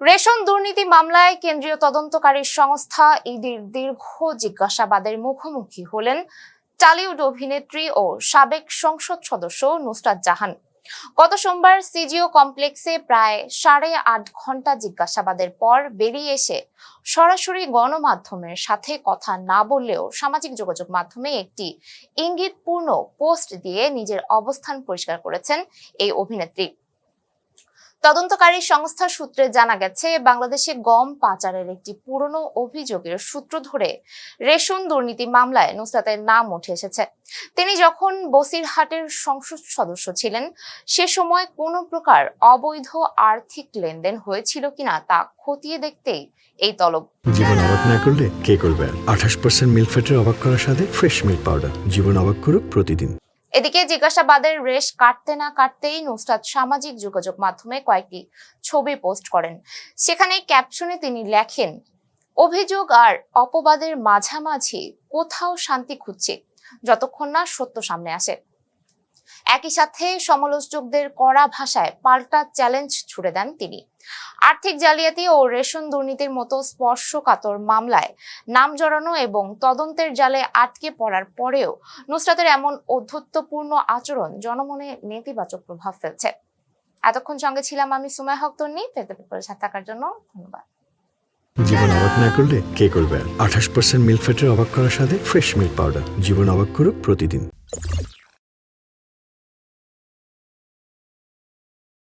Ration দুর্নীতি মামলায় কেন্দ্রীয় তদন্তকারী সংস্থা ইডির দীর্ঘ জিজ্ঞাসাবাদের মুখোমুখি হলেন টলিউড অভিনেত্রী ও সাবেক সংসদ সদস্য নুসরাত জাহান। গত সোমবার সিজিও কমপ্লেক্সে প্রায় 8.5 ঘন্টা জিজ্ঞাসাবাদের পর বেরিয়ে এসে সরাসরি গণমাধ্যমের সাথে কথা না বললেও সামাজিক যোগাযোগ মাধ্যমে একটি ইঙ্গিতপূর্ণ পোস্ট দিয়ে নিজের অবস্থান পরিষ্কার করেছেন এই অভিনেত্রী। তদন্তকারী সংস্থার সূত্রে জানা গেছে, বাংলাদেশে গম পাচারের একটি পুরনো অভিযোগের সূত্র ধরে রেশন দুর্নীতি মামলায় নুসরাতের নাম উঠে এসেছে। তিনি যখন বসিরহাটের সংসদ সদস্য ছিলেন, সে সময় কোনো প্রকার অবৈধ আর্থিক লেনদেন হয়েছিল কিনা তা খতিয়ে দেখতেই এই তলব। জীবন অবাক না করলে কে করবে? 28% মিল্ক ফ্যাটের অবাক করার সাথে ফ্রেশ মিল্ক পাউডার। জীবন অবাক করুক প্রতিদিন। এদিকে জিজ্ঞাসাবাদের রেশ কাটতে না কাটতেই নুসরাত সামাজিক যোগাযোগ মাধ্যমে কয়েকটি ছবি পোস্ট করেন। সেখানে ক্যাপশনে তিনি লেখেন, অভিযোগ আর অপবাদের মাঝামাঝি কোথাও শান্তি খুঁজছি, যতক্ষণ না সত্য সামনে আসে। একই সাথে সমালোচকদের কড়া ভাষায় পাল্টা চ্যালেঞ্জ ছুড়ে দেন তিনি। আর্থিক জালিয়াতি ও রেশন দুর্নীতির মতো স্পর্শকাতর মামলায় নাম জড়ানো এবং তদন্তের জালে আটকে পড়ার পরেও নুসরাতের এমন ঔদ্ধত্যপূর্ণ আচরণ জনমনে নেতিবাচক প্রভাব ফেলছে। এতক্ষণ সঙ্গে ছিলাম আমি সুমাইয়া হক তন্নি। সাথে থাকার জন্য ধন্যবাদ। জীবন অবাক না করলে কে করবে? 28% মিল্ক ফ্যাটের অবাক করার সাথে ফ্রেশ মিল্ক পাউডার। জীবন অবাক করুক প্রতিদিন।